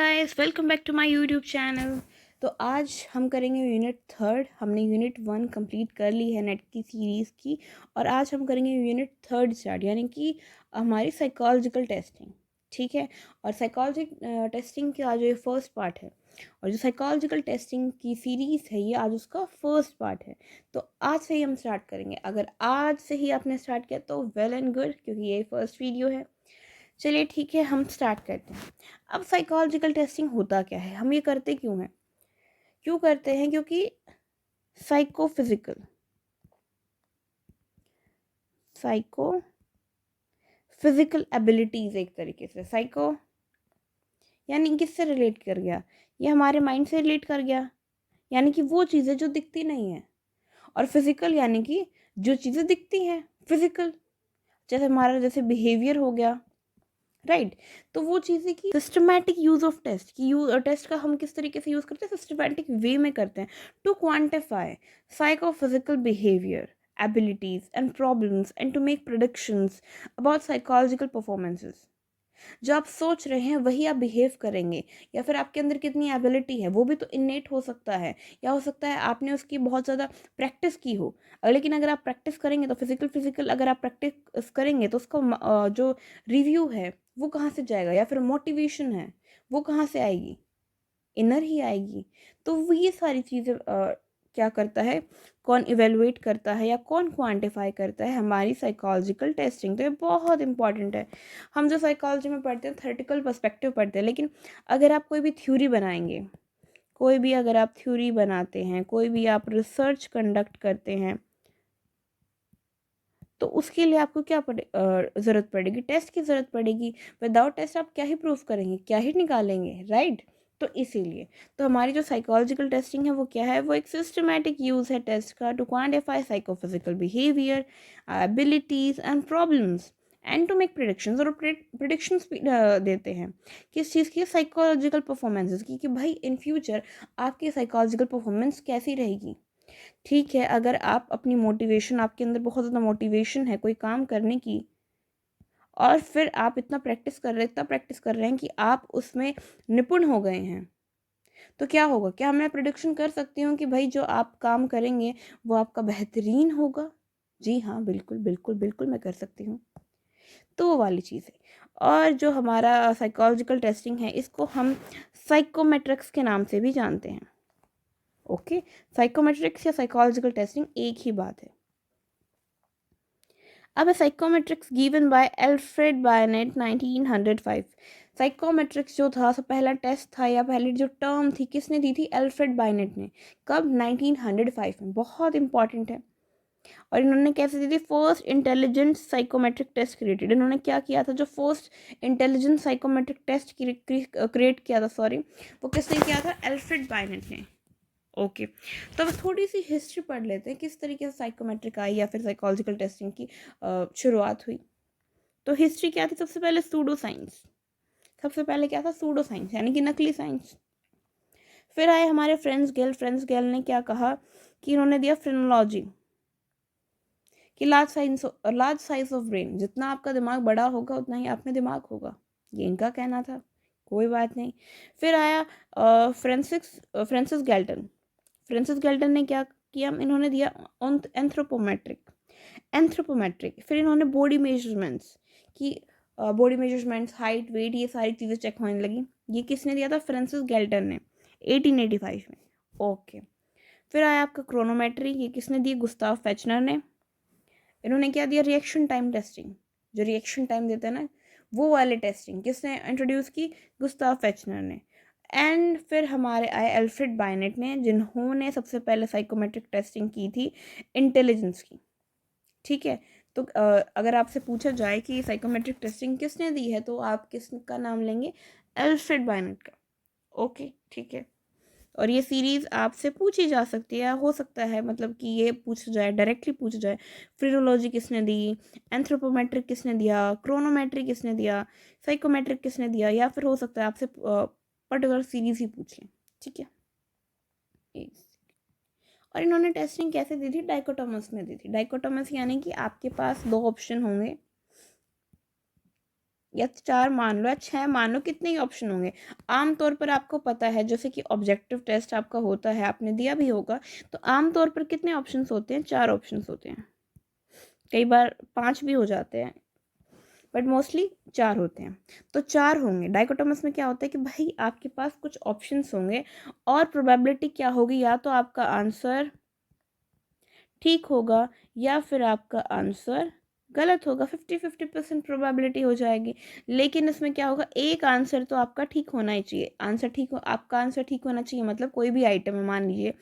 Guys, welcome back to my YouTube channel. तो आज हम करेंगे यूनिट थर्ड। हमने यूनिट वन कंप्लीट कर ली है नेट की सीरीज़ की, और आज हम करेंगे यूनिट थर्ड स्टार्ट, यानी कि हमारी साइकोलॉजिकल टेस्टिंग। ठीक है, और साइकोलॉजी टेस्टिंग का जो ये फर्स्ट पार्ट है, और जो साइकोलॉजिकल टेस्टिंग की सीरीज़ है ये आज उसका फर्स्ट पार्ट है। तो आज से ही हम स्टार्ट करेंगे। अगर आज से ही आपने स्टार्ट किया तो वेल एंड गुड, क्योंकि ये फर्स्ट वीडियो है। चलिए ठीक है, हम स्टार्ट करते हैं। अब साइकोलॉजिकल टेस्टिंग होता क्या है, हम ये करते क्यों करते हैं? क्योंकि साइकोफिजिकल साइको फिजिकल एबिलिटीज़, एक तरीके से साइको यानी किससे रिलेट कर गया, ये हमारे माइंड से रिलेट कर गया, यानी कि वो चीज़ें जो दिखती नहीं है। और फिजिकल यानी कि जो चीज़ें दिखती हैं, फिजिकल, जैसे हमारा जैसे बिहेवियर हो गया, राइट। तो वो चीज़ें की सिस्टमैटिक यूज़ ऑफ टेस्ट की टेस्ट का हम किस तरीके से यूज़ करते हैं, सिस्टमैटिक वे में करते हैं to quantify psychophysical behaviour, abilities and problems, and to make predictions about psychological performances. जो आप सोच रहे हैं वही आप बिहेव करेंगे, या फिर आपके अंदर कितनी एबिलिटी है वो भी तो इनेट हो सकता है, या हो सकता है आपने उसकी बहुत ज़्यादा प्रैक्टिस की हो। लेकिन अगर आप प्रैक्टिस करेंगे तो फिजिकल अगर आप प्रैक्टिस करेंगे तो उसका जो रिव्यू है वो कहाँ से जाएगा, या फिर मोटिवेशन है वो कहाँ से आएगी, इनर ही आएगी। तो वो ये सारी चीज़ें क्या करता है, कौन इवेलुएट करता है या कौन क्वांटिफाई करता है, हमारी साइकोलॉजिकल टेस्टिंग। तो ये बहुत इंपॉर्टेंट है। हम जो साइकोलॉजी में पढ़ते हैं थ्योरेटिकल पर्सपेक्टिव पढ़ते हैं, लेकिन अगर आप कोई भी थ्योरी बनाएंगे, कोई भी अगर आप थ्योरी बनाते हैं, कोई भी आप रिसर्च कंडक्ट करते हैं, तो उसके लिए आपको क्या ज़रूरत पड़ेगी, टेस्ट की ज़रूरत पड़ेगी। विदाउट टेस्ट आप क्या ही प्रूफ करेंगे, क्या ही निकालेंगे, राइट। तो इसीलिए तो हमारी जो साइकोलॉजिकल टेस्टिंग है वो क्या है, वो एक सिस्टमैटिक यूज़ है टेस्ट का to quantify psychophysical behaviour, abilities and problems, and to make predictions. और प्रिडिक्शंस भी देते हैं किस चीज़ की, साइकोलॉजिकल परफॉर्मेंसेस की, कि भाई इन फ्यूचर आपकी साइकोलॉजिकल परफॉर्मेंस कैसी रहेगी। ठीक है, अगर आप अपनी मोटिवेशन, आपके अंदर बहुत ज़्यादा मोटिवेशन है कोई काम करने की, और फिर आप इतना प्रैक्टिस कर रहे हैं कि आप उसमें निपुण हो गए हैं, तो क्या होगा, क्या मैं प्रिडिक्शन कर सकती हूँ कि भाई जो आप काम करेंगे वो आपका बेहतरीन होगा? जी हाँ, बिल्कुल बिल्कुल बिल्कुल मैं कर सकती हूँ। तो वो वाली चीज़ है। और जो हमारा साइकोलॉजिकल टेस्टिंग है इसको हम साइकोमेट्रिक्स के नाम से भी जानते हैं। ओके, साइकोमेट्रिक्स या साइकोलॉजिकल टेस्टिंग एक ही बात है। अब psychometrics given by Alfred bayonet 1905। Psychometrics जो था, पहला टेस्ट था या पहली जो टर्म थी, किसने दी थी? एल्फ्रेड बायनेट ने। कब? 1905 में। बहुत इंपॉर्टेंट है। और इन्होंने कैसे दी थी? First intelligent psychometric test created. इन्होंने क्या किया था, जो first intelligent psychometric test create किया था, सॉरी, वो किसने किया था? एल्फ्रेड बायनेट ने। ओके, तो अब थोड़ी सी हिस्ट्री पढ़ लेते हैं, किस तरीके से साइकोमेट्रिक आई या फिर साइकोलॉजिकल टेस्टिंग की शुरुआत हुई। तो हिस्ट्री क्या थी? सबसे पहले सूडो साइंस। सबसे पहले क्या था? सूडो साइंस, यानी कि नकली साइंस। फिर आए हमारे फ्रेंड्स गेल ने क्या कहा कि इन्होंने दिया फ्रेनोलॉजी, कि लार्ज साइज ऑफ ब्रेन, जितना आपका दिमाग बड़ा होगा उतना ही आप में दिमाग होगा, ये इनका कहना था। कोई बात नहीं। फिर आया फ्रांसिस गैल्टन। फ्रांसिस गैल्टन ने क्या किया? इन्होंने दिया एंथ्रोपोमेट्रिक। फिर इन्होंने बॉडी मेजरमेंट्स की, बॉडी मेजरमेंट्स, हाइट, वेट, ये सारी चीज़ें चेक होने लगी। ये किसने दिया था? फ्रांसिस गैल्टन ने, 1885 में। ओके, फिर आया आपका क्रोनोमेट्री। ये किसने दी? गुस्ताव फेचनर ने। इन्होंने क्या दिया? रिएक्शन टाइम टेस्टिंग, जो रिएक्शन टाइम देते हैं ना, वो वाले टेस्टिंग किसने इंट्रोड्यूस की? गुस्ताव फेचनर ने। एंड फिर हमारे आए एल्फ्रेड बायनेट ने, जिन्होंने सबसे पहले साइकोमेट्रिक टेस्टिंग की थी इंटेलिजेंस की। ठीक है, तो अगर आपसे पूछा जाए कि साइकोमेट्रिक टेस्टिंग किसने दी है, तो आप किसका नाम लेंगे? एल्फ्रेड बायनेट का। ओके, ठीक है। और ये सीरीज़ आपसे पूछी जा सकती है, हो सकता है मतलब कि ये पूछा जाए, डायरेक्टली पूछा जाए, फ्रीनोलॉजी किसने दी, एंथ्रोपोमेट्रिक किसने दिया, क्रोनोमेट्रिक किसने दिया, साइकोमेट्रिक किसने दिया, या फिर हो सकता है आपसे पर्टिकुलर सीरीज़ ही पूछ लें। ठीक है, और इन्होंने टेस्टिंग कैसे दी थी? डाइकोटोमस में दी थी। डाइकोटोमस यानी कि आपके पास दो ऑप्शन होंगे, या 4 मान लो या 6 मान लो, कितने ही ऑप्शन होंगे। आमतौर पर आपको पता है जैसे कि ऑब्जेक्टिव टेस्ट आपका होता है, आपने दिया भी होगा, तो आमतौर पर कितने ऑप्शंस होते हैं? 4 ऑप्शंस होते हैं, कई बार 5 भी हो जाते हैं, बट मोस्टली 4 होते हैं। तो 4 होंगे। डाइकोटोमस में क्या होता है कि भाई आपके पास कुछ ऑप्शंस होंगे और प्रोबेबिलिटी क्या होगी, या तो आपका आंसर ठीक होगा या फिर आपका आंसर गलत होगा। 50-50% प्रोबेबिलिटी हो जाएगी। लेकिन इसमें क्या होगा, एक आंसर तो आपका ठीक होना ही चाहिए। आंसर ठीक हो, आपका आंसर ठीक होना चाहिए मतलब कोई भी आइटम है, मान लीजिए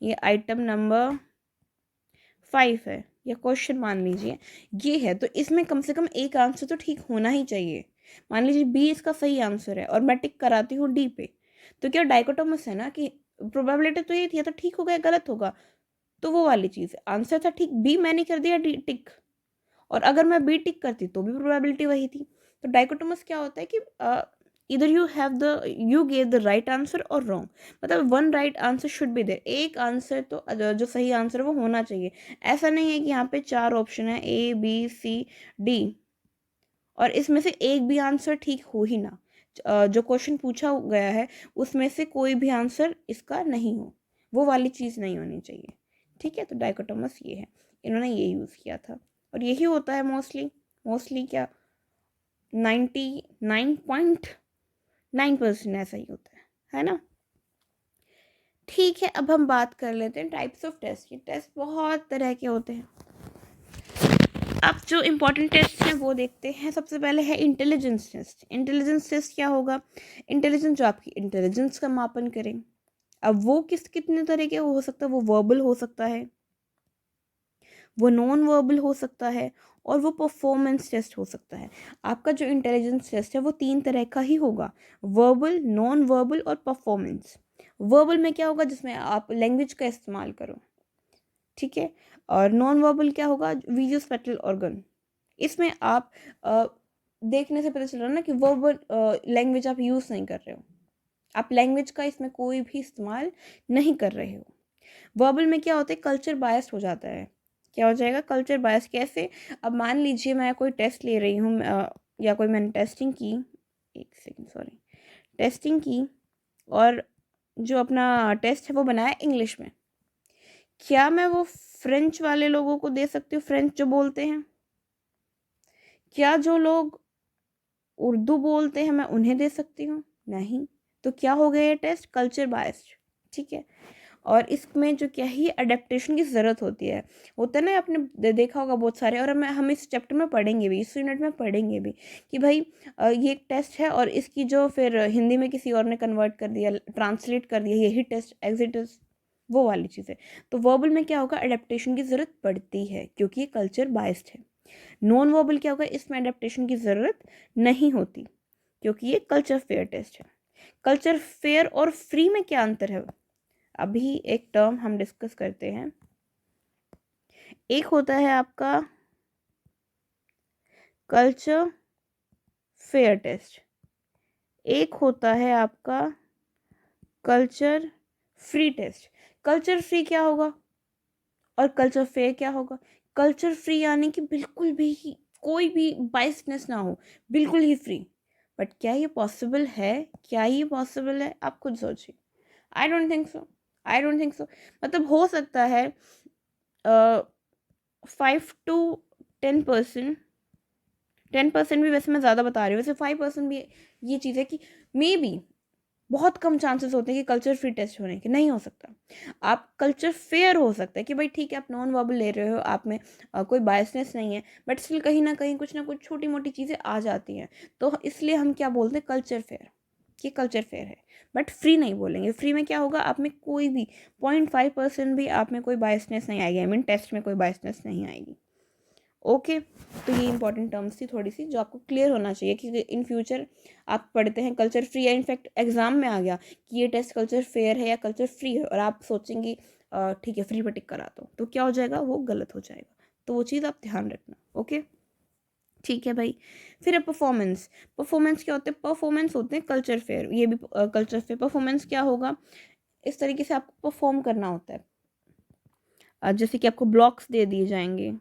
ये आइटम नंबर 5 है या क्वेश्चन मान लीजिए ये है, तो इसमें कम से कम एक आंसर तो ठीक होना ही चाहिए। मान लीजिए बी इसका सही आंसर है और मैं टिक कराती हूँ डी पे, तो क्या डाइकोटोमस है ना कि प्रोबेबिलिटी तो ये थी, या तो ठीक होगा या गलत होगा। तो वो वाली चीज़ है, आंसर था ठीक, बी मैंने कर दिया डी टिक, और अगर मैं बी टिक करती तो भी प्रोबेबिलिटी वही थी। तो डाइकोटोमस क्या होता है कि इधर you have the, you gave the right answer और रॉन्ग, मतलब one right answer should be there, एक आंसर तो जो सही आंसर है वो होना चाहिए। ऐसा नहीं है कि यहाँ पे 4 ऑप्शन है ए बी सी डी और इसमें से एक भी आंसर ठीक हो ही ना। जो क्वेश्चन पूछा गया है उसमें से कोई भी आंसर इसका नहीं हो, वो वाली चीज़ नहीं होनी चाहिए। ठीक है, तो डाइकोटोमस ये है, इन्होंने ये यूज़ किया था और यही होता है मोस्टली। मोस्टली क्या, 99.9% ऐसा ही होता है ना। ठीक है, अब हम बात कर लेते हैं टाइप्स ऑफ टेस्ट की। टेस्ट बहुत तरह के होते हैं। अब जो इम्पोर्टेंट टेस्ट हैं वो देखते हैं। सबसे पहले है इंटेलिजेंस टेस्ट। इंटेलिजेंस टेस्ट क्या होगा, इंटेलिजेंस जो आपकी इंटेलिजेंस का मापन करें। अब वो कितने तरह के हो सकता है, वो वर्बल हो सकता है, वो नॉन वर्बल हो सकता है और वो परफॉर्मेंस टेस्ट हो सकता है। आपका जो इंटेलिजेंस टेस्ट है वो 3 तरह का ही होगा, वर्बल, नॉन वर्बल और परफॉर्मेंस। वर्बल में क्या होगा, जिसमें आप लैंग्वेज का इस्तेमाल करो, ठीक है। और नॉन वर्बल क्या होगा, विजुअल स्पेक्ट्रल ऑर्गन। इसमें आप देखने से पता चल रहा है ना कि वर्बल लैंग्वेज आप यूज़ नहीं कर रहे हो, आप लैंग्वेज का इसमें कोई भी इस्तेमाल नहीं कर रहे हो। वर्बल में क्या होता है, कल्चर बायस्ड हो जाता है। क्या हो जाएगा, कल्चर बायस। कैसे, अब मान लीजिए मैं कोई टेस्ट ले रही हूँ या कोई मैंने टेस्टिंग की, एक सेकेंड सॉरी, टेस्टिंग की और जो अपना टेस्ट है वो बनाया इंग्लिश में, क्या मैं वो फ्रेंच वाले लोगों को दे सकती हूँ, फ्रेंच जो बोलते हैं? क्या जो लोग उर्दू बोलते हैं मैं उन्हें दे सकती हूँ? नहीं। तो क्या हो गया ये टेस्ट, कल्चर बायस्ड। ठीक है, और इसमें जो क्या है, अडेप्टेशन की ज़रूरत होती है। होता है ना, आपने देखा होगा बहुत सारे, और हम इस चैप्टर में पढ़ेंगे भी, इस यूनिट में पढ़ेंगे भी कि भाई ये एक टेस्ट है और इसकी जो फिर हिंदी में किसी और ने कन्वर्ट कर दिया, ट्रांसलेट कर दिया, यही टेस्ट एग्जिट, वो वाली चीज़ है। तो वर्बल में क्या होगा, अडेप्टेशन की ज़रूरत पड़ती है क्योंकि ये कल्चर बायस्ड है। नॉन वर्बल क्या होगा, इसमें अडेप्टेशन की ज़रूरत नहीं होती क्योंकि ये कल्चर फेयर टेस्ट है। कल्चर फेयर और फ्री में क्या अंतर है, अभी एक टर्म हम डिस्कस करते हैं। एक होता है आपका कल्चर फेयर टेस्ट, एक होता है आपका culture free test. Culture free क्या होगा और कल्चर फेयर क्या होगा? कल्चर फ्री यानी कि बिल्कुल भी कोई भी बाइसनेस ना हो, बिल्कुल ही फ्री। बट क्या ये पॉसिबल है, क्या ये पॉसिबल है, आप खुद सोचिए। I don't think so, I don't think so. मतलब हो सकता है 5 to 10%, 10% भी वैसे मैं ज़्यादा बता रही हूँ, वैसे 5% भी ये चीज़ है कि मे बी बहुत कम चांसेस होते हैं कि कल्चर फ्री टेस्ट होने के, नहीं हो सकता। आप कल्चर फेयर हो सकता है कि भाई ठीक है, आप नॉन वर्बल ले रहे हो, आप में कोई बायसनेस नहीं है, बट स्टिल कहीं ना कुछ छोटी मोटी चीज़ें आ जाती हैं, तो इसलिए हम क्या बोलते हैं, कल्चर फेयर। ये कल्चर फेयर है, बट फ्री नहीं बोलेंगे। फ्री में क्या होगा, आप में कोई भी 0.5% भी आप में कोई बायसनेस नहीं आएगी, आई मीन टेस्ट में कोई बायसनेस नहीं आएगी। ओके, तो ये इंपॉर्टेंट टर्म्स थी थोड़ी सी जो आपको क्लियर होना चाहिए कि इन फ्यूचर आप पढ़ते हैं कल्चर फ्री, या इनफैक्ट एग्जाम में आ गया कि ये टेस्ट कल्चर फेयर है या कल्चर फ्री है, और आप सोचेंगे ठीक है फ्री पर टिक करा दो, तो क्या हो जाएगा, वो गलत हो जाएगा। तो वो चीज़ आप ध्यान रखना। ओके, ठीक है भाई। फिर है परफॉर्मेंस। परफॉर्मेंस क्या होते हैं, परफॉर्मेंस होते हैं कल्चर फेयर, ये भी कल्चर फेयर। परफॉर्मेंस क्या होगा, इस तरीके से आपको परफॉर्म करना होता है। जैसे कि आपको ब्लॉक्स दे दिए जाएंगे,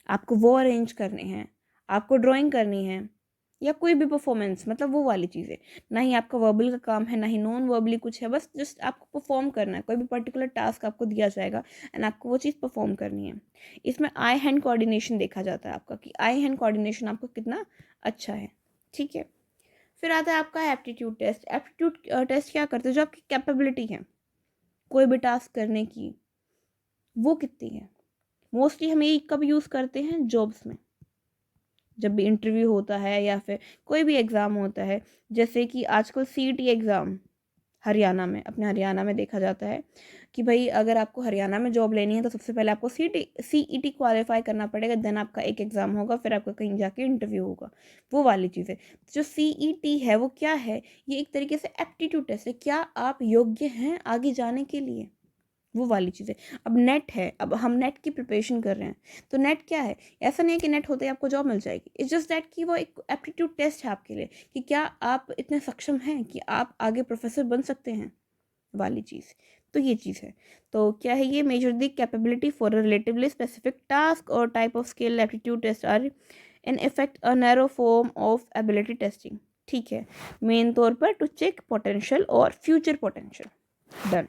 आपको वो अरेंज करने हैं, आपको ड्राइंग करनी है या कोई भी परफॉर्मेंस, मतलब वो वाली चीज़ें। ना ही आपका वर्बल का काम है, ना ही नॉन वर्बली कुछ है, बस जस्ट आपको परफॉर्म करना है। कोई भी पर्टिकुलर टास्क आपको दिया जाएगा एंड आपको वो चीज़ परफॉर्म करनी है। इसमें आई हैंड कोऑर्डिनेशन देखा जाता है आपका, कि आई हैंड कोऑर्डिनेशन आपका कितना अच्छा है। ठीक है, फिर आता है आपका एप्टीट्यूड टेस्ट। एप्टीट्यूड टेस्ट क्या करते हैं, जो आपकी कैपेबिलिटी है कोई भी टास्क करने की, वो कितनी है। मोस्टली हम ये कब यूज़ करते हैं, जॉब्स में, जब भी इंटरव्यू होता है या फिर कोई भी एग्ज़ाम होता है। जैसे कि आजकल सीईटी एग्ज़ाम हरियाणा में, अपने हरियाणा में देखा जाता है कि भाई अगर आपको हरियाणा में जॉब लेनी है तो सबसे पहले आपको सीईटी क्वालिफाई करना पड़ेगा, देन आपका एक एग्ज़ाम होगा, फिर आपका कहीं जाके इंटरव्यू होगा। वो वाली चीज़ है। जो सीईटी है वो क्या है, ये एक तरीके से एप्टीट्यूड टेस्ट है, क्या आप योग्य हैं आगे जाने के लिए, वो वाली चीज़ें। अब नेट है, अब हम नेट की प्रिपरेशन कर रहे हैं, तो नेट क्या है, ऐसा नहीं है कि नेट होते ही आपको जॉब मिल जाएगी। इट्स जस्ट दैट कि वो एक एप्टीट्यूड टेस्ट है आपके लिए, कि क्या आप इतने सक्षम हैं कि आप आगे प्रोफेसर बन सकते हैं, वाली चीज़। तो ये चीज़ है। तो क्या है ये, measure the capability for a relatively specific task और type of skill. Aptitude test are in effect a narrow form of ability testing. ठीक है, मेन तौर पर टू चेक पोटेंशियल और फ्यूचर पोटेंशियल। डन।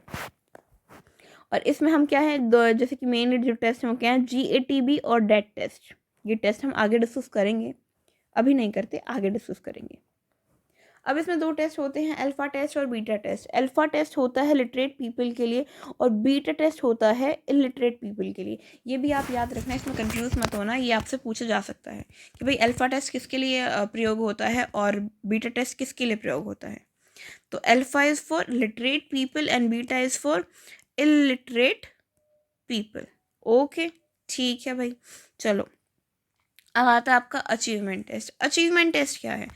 और इसमें हम क्या है, जैसे कि मेनली जो टेस्ट हैं वो क्या है, GATB और डेट टेस्ट। ये टेस्ट हम आगे डिस्कस करेंगे, अभी नहीं करते, आगे डिस्कस करेंगे। अब इसमें दो टेस्ट होते हैं, अल्फा टेस्ट और बीटा टेस्ट। अल्फा टेस्ट होता है लिटरेट पीपल के लिए और बीटा टेस्ट होता है इलिटरेट पीपल के लिए। ये भी आप याद रखना, इसमें कंफ्यूज मत होना, ये आपसे पूछा जा सकता है कि भाई अल्फा टेस्ट किसके लिए प्रयोग होता है और बीटा टेस्ट किसके लिए प्रयोग होता है। तो alpha is for literate people and beta is for illiterate people. Okay, ठीक है भाई, चलो। अब आता है आपका अचीवमेंट टेस्ट। अचीवमेंट टेस्ट क्या है,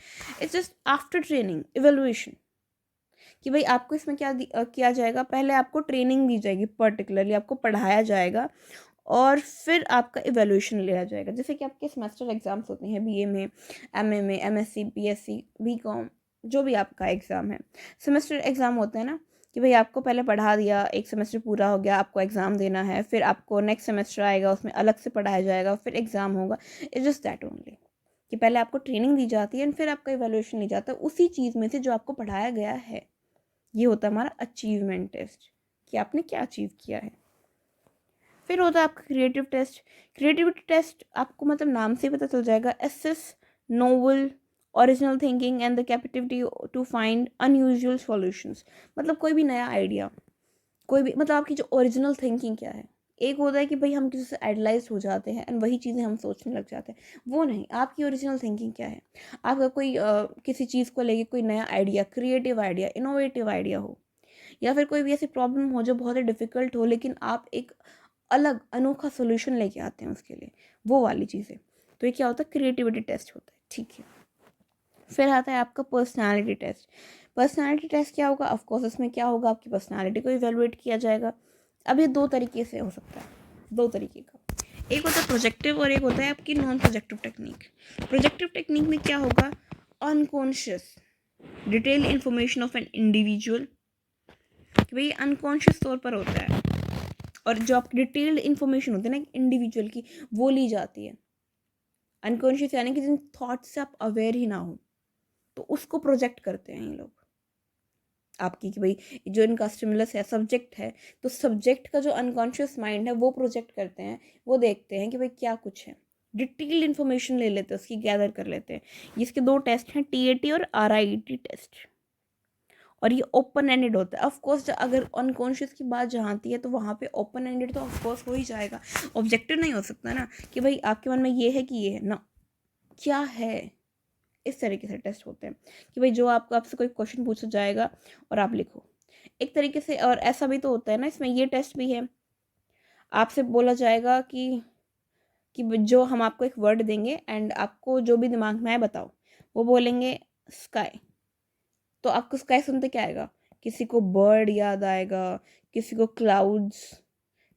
it's just after training evaluation, कि भाई आपको इसमें क्या किया जाएगा, पहले आपको ट्रेनिंग दी जाएगी, पर्टिकुलरली आपको पढ़ाया जाएगा और फिर आपका इवेलुएशन लिया जाएगा। जैसे कि आपके सेमेस्टर एग्जाम्स होते हैं बीए में, एमए में, एमएससी, बीएससी, बीकॉम, जो भी आपका एग्ज़ाम है, सेमेस्टर एग्ज़ाम होते हैं ना, कि भाई आपको पहले पढ़ा दिया, एक सेमेस्टर पूरा हो गया, आपको एग्ज़ाम देना है, फिर आपको नेक्स्ट सेमेस्टर आएगा, उसमें अलग से पढ़ाया जाएगा, फिर एग्ज़ाम होगा। इट्स जस्ट दैट ओनली, कि पहले आपको ट्रेनिंग दी जाती है एंड फिर आपका इवेलुएशन लिया जाता है उसी चीज़ में से जो आपको पढ़ाया गया है। ये होता है हमारा अचीवमेंट टेस्ट, कि आपने क्या अचीव किया है। फिर होता है आपका क्रिएटिव टेस्ट। क्रिएटिविटी टेस्ट आपको मतलब नाम से ही पता चल जाएगा, assess novel original thinking and the capability to find unusual solutions. मतलब कोई भी नया आइडिया, कोई भी, मतलब आपकी जो ओरिजिनल थिंकिंग क्या है। एक होता है कि भाई हम किसी से आइडलाइज हो जाते हैं एंड वही चीज़ें हम सोचने लग जाते हैं, वो नहीं। आपकी ओरिजिनल थिंकिंग क्या है, आपका कोई किसी चीज़ को लेके कोई नया idea, creative idea, innovative idea हो, या फिर कोई भी ऐसी प्रॉब्लम हो जो बहुत ही डिफ़िकल्ट हो, लेकिन आप एक अलग अनोखा सोल्यूशन लेके आते हैं उसके लिए, वो वाली चीज़ें। तो ये क्या होता है, क्रिएटिविटी टेस्ट होता है। ठीक है, फिर आता है आपका पर्सनालिटी टेस्ट। पर्सनालिटी टेस्ट क्या होगा, ऑफकोर्स इसमें क्या होगा, आपकी पर्सनालिटी को इवेलुएट किया जाएगा। अब ये दो तरीके से हो सकता है, दो तरीके का, एक होता है प्रोजेक्टिव और एक होता है आपकी non projective technique. Projective technique में क्या होगा, unconscious detail information of an individual, कि भाई अनकॉन्शियस तौर पर होता है, और जो आपकी डिटेल्ड इन्फॉर्मेशन होती है ना इंडिविजुअल की, वो ली जाती है। अनकॉन्शियस यानी कि जिन थॉट्स से आप अवेयर ही ना हो, तो उसको प्रोजेक्ट करते हैं ये लोग आपकी, कि भाई जो इनका स्टिमुलस है, सब्जेक्ट है, तो सब्जेक्ट का जो अनकॉन्शियस माइंड है वो प्रोजेक्ट करते हैं, वो देखते हैं कि भाई क्या कुछ है, डिटेल्ड इन्फॉर्मेशन ले लेते हैं, उसकी गैदर कर लेते हैं। इसके दो टेस्ट हैं, TAT और RIT टेस्ट, और ये ओपन एंडेड होता है। ऑफ कोर्स अगर अनकॉन्शियस की बात जहाँ आती है तो वहाँ पे ओपन एंडेड तो ऑफ कोर्स हो ही जाएगा, ऑब्जेक्टिव नहीं हो सकता ना, कि भाई आपके मन में ये है कि ये है ना, क्या है। इस तरीके से टेस्ट होते हैं कि भाई जो आपको, आपसे कोई क्वेश्चन पूछा जाएगा और आप लिखो एक तरीके से। और ऐसा भी तो होता है ना, इसमें ये टेस्ट भी है, आपसे बोला जाएगा कि जो हम आपको एक वर्ड देंगे एंड आपको जो भी दिमाग में आए बताओ, वो बोलेंगे स्काई, तो आपको स्काई सुनते क्या आएगा, किसी को बर्ड याद आएगा, किसी को क्लाउड्स,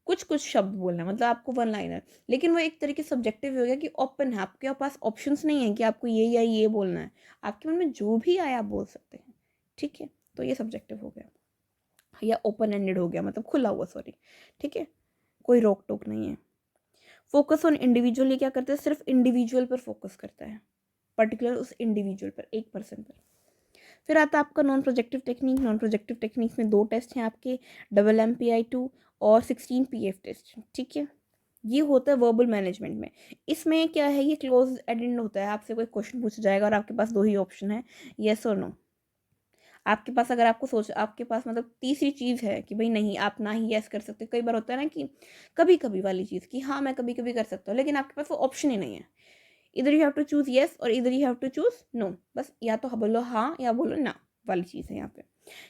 कुछ कुछ शब्द बोलना है, मतलब आपको वन लाइनर। लेकिन वो एक तरीके सब्जेक्टिव हो गया कि ओपन है, आपके पास ऑप्शंस नहीं है कि आपको ये या ये बोलना है, आपके मन में जो भी आया आप बोल सकते हैं। ठीक है, तो ये सब्जेक्टिव हो गया, या ओपन एंडेड हो गया, मतलब खुला हुआ, सॉरी। ठीक है, कोई रोक टोक नहीं है। फोकस ऑन इंडिविजुअल, ये क्या करता है, सिर्फ इंडिविजुअल पर फोकस करता है, पर्टिकुलर उस इंडिविजुअल पर, एक पर्सन पर। फिर आता है आपका non projective technique. Non projective technique में 2 टेस्ट हैं आपके, MMPI-2 और 16 PF टेस्ट, ठीक है। ये होता है वर्बल मैनेजमेंट में। इसमें क्या है, ये क्लोज एंडेड होता है, आपसे कोई क्वेश्चन पूछा जाएगा और आपके पास 2 ही ऑप्शन है, येस और नो। आपके पास अगर आपके पास मतलब तीसरी चीज़ है कि भाई नहीं, आप ना ही येस कर सकते। कई बार होता है ना कि कभी कभी वाली चीज़ कि हाँ मैं कभी कभी कर सकता हूँ, लेकिन आपके पास वो ऑप्शन ही नहीं है। इधर you have to choose yes और इधर you have to choose no, बस या तो बोलो हाँ या बोलो ना वाली चीज़ है यहाँ पे।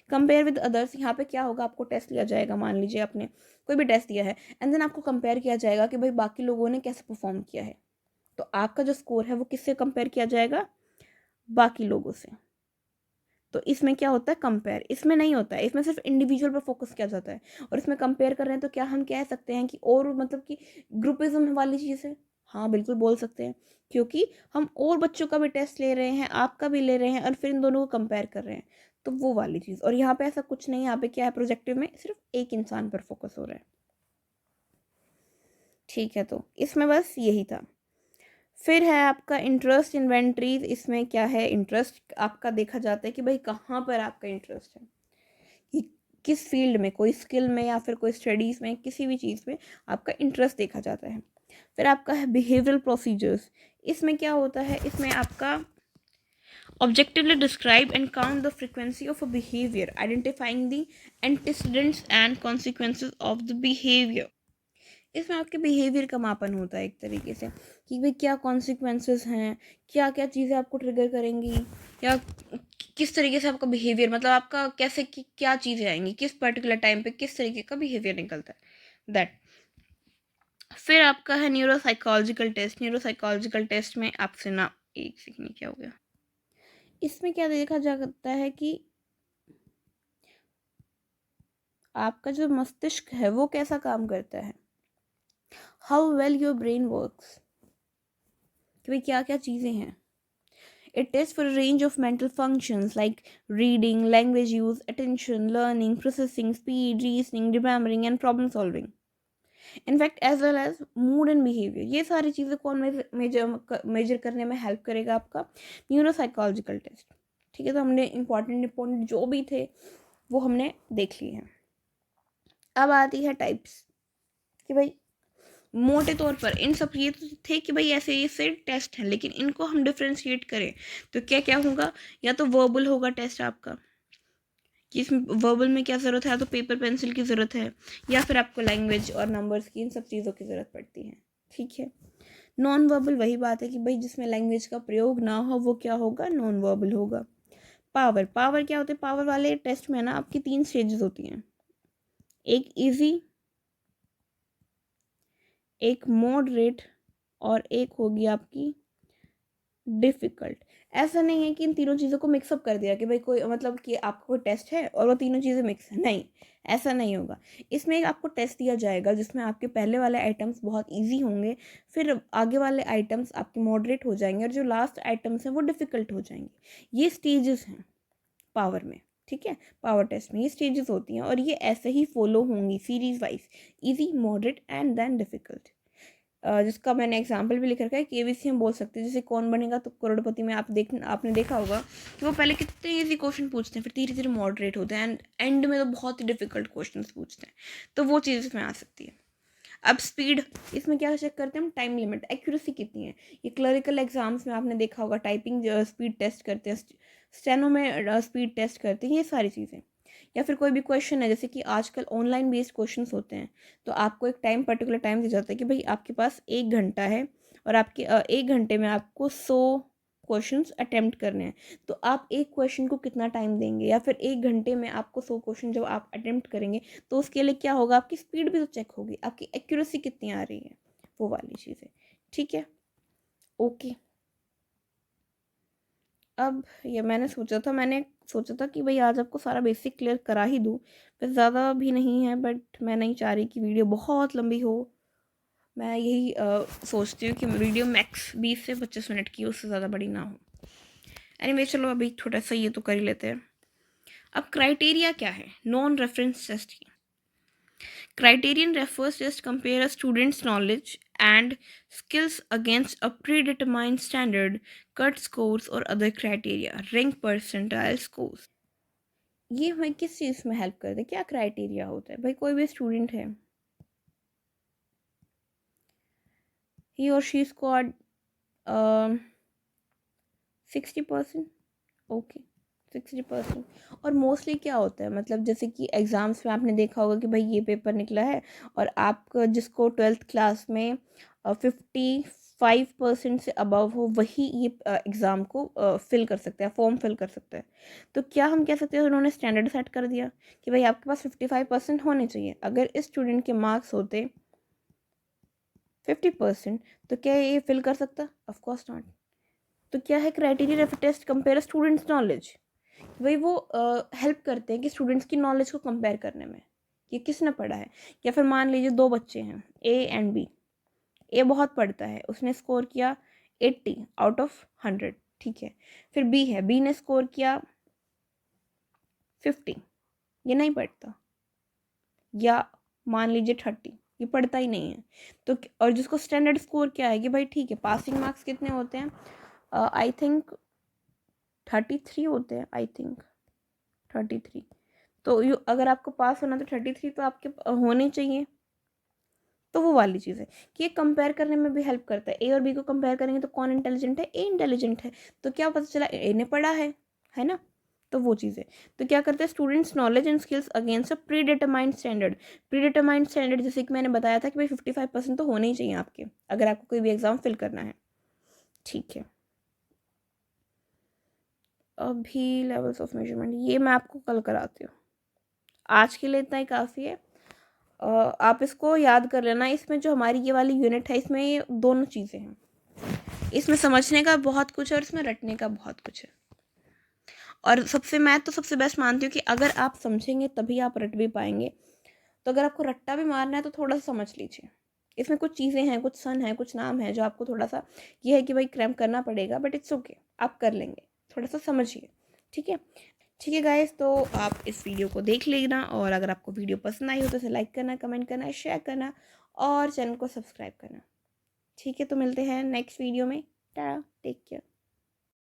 कंपेयर विद अदर्स, यहाँ पे क्या होगा, आपको टेस्ट लिया जाएगा, मान लीजिए आपने कोई भी टेस्ट दिया है एंड देन आपको कंपेयर किया जाएगा कि भाई बाकी लोगों ने कैसे परफॉर्म किया है। तो आपका जो स्कोर है वो किससे कंपेयर किया जाएगा, बाकी लोगों से। तो इसमें क्या होता है, कंपेयर। इसमें नहीं होता है, इसमें सिर्फ इंडिविजुअल पर फोकस किया जाता है। और इसमें कंपेयर कर रहे हैं तो क्या हम कह सकते हैं कि और मतलब कि ग्रुपिज्म वाली चीज़ है, हाँ बिल्कुल बोल सकते हैं, क्योंकि हम और बच्चों का भी टेस्ट ले रहे हैं, आपका भी ले रहे हैं और फिर इन दोनों को कंपेयर कर रहे हैं, तो वो वाली चीज़। और यहाँ पे ऐसा कुछ नहीं है, यहाँ पे क्या है, प्रोजेक्टिव में सिर्फ एक इंसान पर फोकस हो रहा है, ठीक है। तो इसमें बस यही था। फिर है आपका इंटरेस्ट इन्वेंटरीज। इसमें क्या है, इंटरेस्ट आपका देखा जाता है कि भाई कहाँ पर आपका इंटरेस्ट है, कि किस फील्ड में, कोई स्किल में या फिर कोई स्टडीज़ में, किसी भी चीज़ में आपका इंटरेस्ट देखा जाता है। फिर आपका है बिहेवियरल प्रोसीजर्स। इसमें क्या होता है, इसमें आपका objectively describe and count the frequency of a behavior, identifying the antecedents and consequences of the behavior। इसमें आपके बिहेवियर का मापन होता है एक तरीके से कि भाई क्या कॉन्सिक्वेंसेस हैं, क्या क्या चीज़ें आपको ट्रिगर करेंगी, या किस तरीके से आपका बिहेवियर, मतलब आपका कैसे क्या चीज़ें आएंगी, किस पर्टिकुलर टाइम पे किस तरीके का बिहेवियर निकलता है, दैट। फिर आपका है न्यूरोसाइकोलॉजिकल टेस्ट। न्यूरोसाइकोलॉजिकल टेस्ट में आपसे ना, एक सेकंड, क्या हो गया, इसमें क्या देखा जाता है कि आपका जो मस्तिष्क है वो कैसा काम करता है, how well your brain works, कि भाई क्या क्या चीज़ें हैं। It tests for a range of mental functions like reading, language use, attention, learning, processing, speed, reasoning, remembering and problem solving. In fact, as well as mood and behavior. ये सारी चीज़ें कौन मेजर करने में हेल्प करेगा, आपका neuropsychological test, ठीक है। तो हमने इंपॉर्टेंट जो भी थे वो हमने देख लिए हैं। अब आती है टाइप्स, कि भाई मोटे तौर पर इन सब ये तो थे कि भाई ऐसे टेस्ट हैं, लेकिन इनको हम डिफ्रेंशिएट करें तो क्या क्या होगा, या तो वर्बल होगा टेस्ट आपका, कि इसमें वर्बल में क्या ज़रूरत है, या तो पेपर पेंसिल की ज़रूरत है, या फिर आपको लैंग्वेज और नंबर्स की, इन सब चीज़ों की ज़रूरत पड़ती है, ठीक है। नॉन वर्बल वही बात है कि भाई जिसमें लैंग्वेज का प्रयोग ना हो वो क्या होगा, नॉन वर्बल होगा। पावर क्या होते हैं, पावर वाले टेस्ट में ना आपकी 3 स्टेजेस होती हैं, एक ईजी, एक मॉडरेट और एक होगी आपकी डिफ़िकल्ट। ऐसा नहीं है कि इन तीनों चीज़ों को मिक्सअप कर दिया कि भाई कोई मतलब कि आपका कोई टेस्ट है और वो तीनों चीज़ें मिक्स है, नहीं, ऐसा नहीं होगा। इसमें एक आपको टेस्ट दिया जाएगा जिसमें आपके पहले वाले आइटम्स बहुत ईजी होंगे, फिर आगे वाले आइटम्स आपके मॉडरेट हो जाएंगे और जो लास्ट आइटम्स हैं वो डिफ़िकल्ट हो जाएंगे। ये स्टेजेस हैं पावर में, ठीक है। पावर टेस्ट में ये स्टेजेस होती हैं और ये ऐसे ही फॉलो होंगी series wise, easy, moderate and then difficult. जिसका मैंने एग्जाम्पल भी लिख रखा है, केबीसी हम बोल सकते हैं। जैसे कौन बनेगा तो करोड़पति में आपने देखा होगा कि वो पहले कितने इजी क्वेश्चन पूछते हैं, फिर धीरे धीरे मॉडरेट होते हैं एंड एंड में तो बहुत ही डिफिकल्ट क्वेश्चन पूछते हैं, तो वो चीज़ इसमें आ सकती है। अब स्पीड, इसमें क्या चेक करते हैं हम, टाइम लिमिट, एक्यूरेसी कितनी है। ये क्लरिकल एग्जाम्स में आपने देखा होगा, टाइपिंग स्पीड टेस्ट करते हैं, स्टेनो में स्पीड टेस्ट करते हैं, ये सारी चीज़ें। या फिर कोई भी क्वेश्चन है, जैसे कि आजकल ऑनलाइन बेस्ड क्वेश्चंस होते हैं, तो आपको एक पर्टिकुलर टाइम दिया जाता है कि भाई आपके पास 1 घंटा है और आपके 1 घंटे में आपको 100 क्वेश्चंस अटेम्प्ट करने हैं। तो आप एक क्वेश्चन को कितना टाइम देंगे, या फिर 1 घंटे में आपको 100 क्वेश्चन जब आप अटेम्प्ट करेंगे तो उसके लिए क्या होगा, आपकी स्पीड भी तो चेक होगी, आपकी एक्यूरेसी कितनी आ रही है, वो वाली चीज़ें, ठीक है। ओके, अब ये मैंने सोचा था कि भाई आज आपको सारा बेसिक क्लियर करा ही दूँ, पर ज़्यादा भी नहीं है, बट मैं नहीं चाह रही कि वीडियो बहुत लंबी हो। मैं यही सोचती हूँ कि वीडियो मैक्स 20 से 25 मिनट की, उससे ज़्यादा बड़ी ना हो। एनीवे चलो अभी थोड़ा सा ये तो कर ही लेते हैं। अब क्राइटेरिया क्या है नॉन रेफरेंस टेस्ट की। Criterion refers test compare a students knowledge and skills against a predetermined standard, cut scores or other criteria, rank percentile scores. ये हमें किस चीज़ में हेल्प करते हैं? क्या क्राइटेरिया होता है? भाई कोई भी स्टूडेंट है, he or she scored 60%, okay 60%। और मोस्टली क्या होता है, मतलब जैसे कि एग्ज़ाम्स में आपने देखा होगा कि भाई ये पेपर निकला है और आप जिसको 12th क्लास में 55% से अबव हो वही ये एग्ज़ाम को फिल कर सकते हैं, फॉर्म फिल कर सकते हैं। तो क्या हम कह सकते हैं उन्होंने स्टैंडर्ड सेट कर दिया कि भाई आपके पास 55% होने चाहिए। अगर इस स्टूडेंट के मार्क्स होते 50% तो क्या ये फिल कर सकता? Of course not. तो क्या है criteria of test compare students knowledge, वही वो हेल्प करते हैं कि स्टूडेंट्स की नॉलेज को कंपेयर करने में कि किसने पढ़ा है। या फिर मान लीजिए दो बच्चे हैं ए एंड बी, ए बहुत पढ़ता है, उसने स्कोर किया 80 आउट ऑफ 100, ठीक है। फिर बी है, बी ने स्कोर किया 50, ये नहीं पढ़ता। या मान लीजिए 30, ये पढ़ता ही नहीं है। तो और जिसको स्टैंडर्ड स्कोर क्या है कि भाई ठीक है पासिंग मार्क्स कितने होते हैं, आई थिंक 33 होते हैं, आई थिंक 33। तो अगर आपको पास होना तो 33 तो आपके होने चाहिए। तो वो वाली चीज़ है कि ये कंपेयर करने में भी हेल्प करता है। ए और बी को कंपेयर करेंगे तो कौन इंटेलिजेंट है? ए इंटेलिजेंट है। तो क्या पता चला ए ने पढ़ा है ना। तो वो चीज़ है। तो क्या करते हैं students knowledge and skills against a pre determined standard. Pre determined standard जैसे कि मैंने बताया था कि भाई 55% तो होने ही चाहिए आपके, अगर आपको कोई भी एग्जाम फिल करना है, ठीक है। अभी लेवल्स ऑफ मेजरमेंट ये मैं आपको कल कराती हूँ। आज के लिए इतना ही काफ़ी है। आप इसको याद कर लेना। इसमें जो हमारी ये वाली यूनिट है इसमें ये दोनों चीज़ें हैं, इसमें समझने का बहुत कुछ है और इसमें रटने का बहुत कुछ है। और मैं तो सबसे बेस्ट मानती हूँ कि अगर आप समझेंगे तभी आप रट भी पाएंगे। तो अगर आपको रट्टा भी मारना है तो थोड़ा सा समझ लीजिए। इसमें कुछ चीज़ें हैं, कुछ सन है, कुछ नाम है जो आपको थोड़ा सा ये है कि भाई क्रैम्प करना पड़ेगा, बट इट्स ओके, आप कर लेंगे। थोड़ा सा समझिए, ठीक है। ठीक है गाइस, तो आप इस वीडियो को देख लेना और अगर आपको वीडियो पसंद आई हो तो इसे लाइक करना, कमेंट करना, शेयर करना और चैनल को सब्सक्राइब करना। ठीक है, तो मिलते हैं नेक्स्ट वीडियो में। Tata, take care.